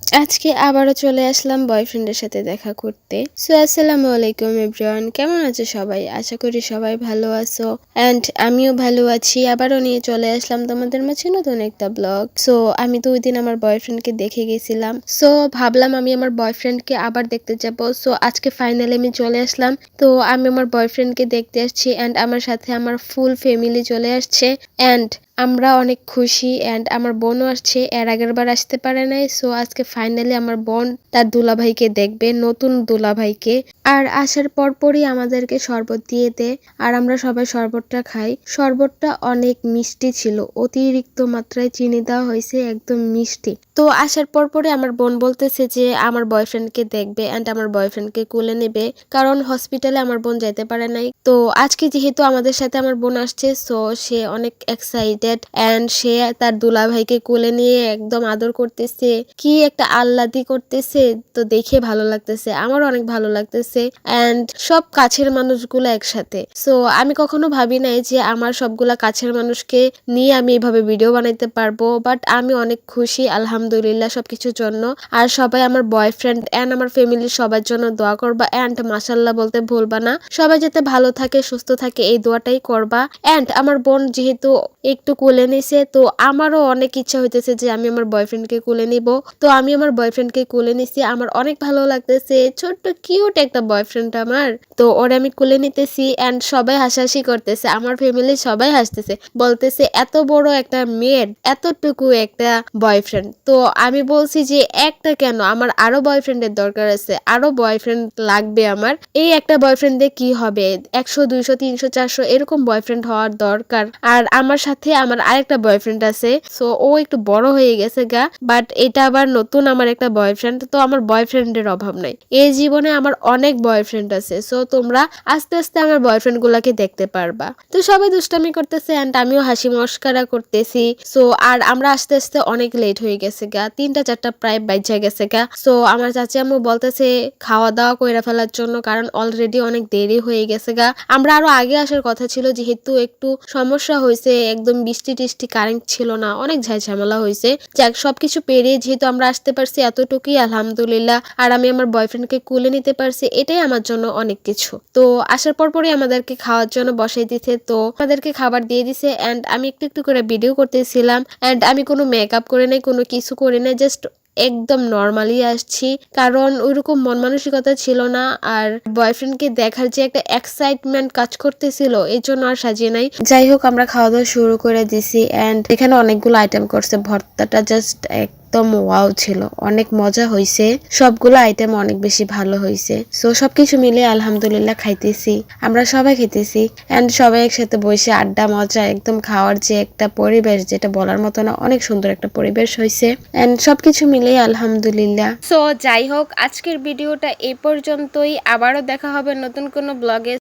আজকে আবারও চলে আসলাম বয়ফ্রেন্ডের সাথে দেখা করতে। সো আসসালামু আলাইকুম এভরিওয়ান, কেমন আছো সবাই? আশা করি সবাই ভালো আছো অ্যান্ড আমিও ভালো আছি। আবারও নিয়ে চলে আসলাম তোমাদের মাঝে নতুন একটা ব্লগ। সো আমি তো ওই দিন আমার বয়ফ্রেন্ডকে দেখে গেছিলাম, সো ভাবলাম আমি আমার বয়ফ্রেন্ডকে আবার দেখতে যাবো। সো আজকে ফাইনালি আমি চলে আসলাম। তো আমি আমার বয়ফ্রেন্ডকে দেখতে আসছি অ্যান্ড আমার সাথে আমার ফুল ফ্যামিলি চলে আসছে অ্যান্ড আমরা অনেক খুশি অ্যান্ড আমার বোনও আসছে, এর আগের বার আসতে পারে নাই। সো আজকে ফাইনালি আমার বোন তার দুলাভাইকে দেখবে, নতুন দুলাভাইকে। আর আসার পরপরই আমাদেরকে শরবত দিয়ে দেয় আর আমরা সবাই শরবতটা খাই। শরবতটা অনেক মিষ্টি ছিল, অতিরিক্ত মাত্রায় চিনি দেওয়া হয়েছে, একদম মিষ্টি। তো আসার পরপরই আমার বোন বলতেছে যে আমার বয়ফ্রেন্ডকে দেখবে অ্যান্ড আমার বয়ফ্রেন্ডকে কোলে নেবে, কারণ হসপিটালে আমার বোন যাইতে পারে নাই। তো আজকে যেহেতু আমাদের সাথে আমার বোন আসছে, সো সে অনেক এক্সাইটেড অ্যান্ড সে তার দুলাভাইকে কোলে নিয়ে একদম আদর করতেছে, কি একটা আহ্লাদি করতেছে। তো দেখে ভালো লাগতেছে, আমারও অনেক ভালো লাগতেছে অ্যান্ড সব কাছের মানুষগুলো একসাথে। সো আমি কখনো ভাবি নাই যে আমার সবগুলা কাছের মানুষকে নিয়ে আমি এইভাবে ভিডিও বানাইতে পারবো, বাট আমি অনেক খুশি আলহামদুলিল্লাহ সবকিছুর জন্য। আর সবাই আমার বয়ফ্রেন্ড অ্যান্ড আমার ফ্যামিলির সবার জন্য দোয়া করবা অ্যান্ড মাশাল্লাহ বলতে ভুলবা না। সবাই যাতে ভালো থাকে, সুস্থ থাকে, এই দোয়াটাই করবা। অ্যান্ড আমার বোন যেহেতু একটু কোলে নিছে, তো আমারও অনেক ইচ্ছা হইতেছে যে আমি আমার বয়ফ্রেন্ডকে কোলে নিব। তো আমি আমার বয়ফ্রেন্ডকে কোলে নিছি, আমার অনেক ভালো লাগতেছে। ছোট্ট কিউট একটা বয়ফ্রেন্ড আমার। তো ওরে আমি কোলে নিতেছি অ্যান্ড সবাই হাসাহাসি করতেছে, আমার ফ্যামিলি সবাই হাসতেছে, বলতেছে এত বড় একটা মেয়ের এতটুকু একটা বয়ফ্রেন্ড। তো আমি বলছি যে একটা কেন, আমার আরো বয়ফ্রেন্ডের দরকার আছে, আরো বয়ফ্রেন্ড লাগবে আমার। এই একটা বয়ফ্রেন্ডে কি হবে, 100 200 300 400 এরকম বয়ফ্রেন্ড হওয়ার দরকার। আর আমার সাথে আমার আরেকটা বয়ফ্রেন্ড আছে, সো ও একটু বড় হয়ে গেছে গা, বাট এটা আবার নতুন আমার একটা বয়ফ্রেন্ড। তো আমার বয়ফ্রেন্ডের অভাব নাই, এই জীবনে আমার অনেক বয়ফ্রেন্ড আছে। সো তোমরা আস্তে আস্তে আমার বয়ফ্রেন্ড গুলাকে দেখতে পারবা। তো সবাই দুষ্টামি করতেছে অ্যান্ড আমিও হাসি মস্কারা করতেছি। সো আর আমরা আস্তে আস্তে অনেক লেট হয়ে গেছে গা, 3টা 4টা প্রায় বাজে গেছে গা। সো আমার চাচি আম্মু বলতেছে খাওয়া দাওয়া কইরা ফেলার জন্য, কারণ অলরেডি অনেক দেরি হয়ে গেছে গা। আমরা আরো আগে আসার কথা ছিল, যেহেতু একটু সমস্যা হয়েছে, একদম বৃষ্টি টিষ্টি, কারেন্ট ছিল না, অনেক ঝামেলা হয়েছে। যাক সবকিছু পেরিয়ে যেহেতু আমরা আসতে পারছি, এতটুকুই আলহামদুলিল্লাহ। আর আমি আমার বয়ফ্রেন্ডকে কুলে নিতে পারছি, এটাই আমার জন্য অনেক কিছু। তো আসার পরই আমাদেরকে খাওয়ার জন্য বসাই দিছে, তো আমাদেরকে খাবার দিয়ে দিছে অ্যান্ড আমি একটু একটু করে ভিডিও করতেছিলাম অ্যান্ড আমি কোনো মেকআপ করে নাই, কোনো কিছু করে নাই, জাস্ট একদম নর্মালি আসছি, কারণ ওইরকম মন মানসিকতা ছিল না। আর বয়ফ্রেন্ডকে দেখার যে একটা এক্সাইটমেন্ট কাজ করতেছিল, এই জন্য আর সাজিয়ে নাই। যাই হোক আমরা খাওয়া দাওয়া শুরু করে দিছি অ্যান্ড এখানে অনেকগুলো আইটেম করছে, ভর্তাটা জাস্ট একদম ওয়াও ছিল, অনেক মজা হয়েছে, সবগুলো আইটেম অনেক বেশি ভালো হয়েছে। সো সবকিছু মিলে আলহামদুলিল্লাহ খাইতেছি, আমরা সবাই খেতেছি অ্যান্ড সবাই একসাথে বসে আড্ডা মজা, একদম খাওয়ার যে একটা পরিবেশ, যেটা বলার মতো না, অনেক সুন্দর একটা পরিবেশ হয়েছে অ্যান্ড সবকিছু মিলে আলহামদুলিল্লাহ। সো যাই হোক আজকের ভিডিওটা এই পর্যন্তই, আবারও দেখা হবে নতুন কোনো ব্লগে।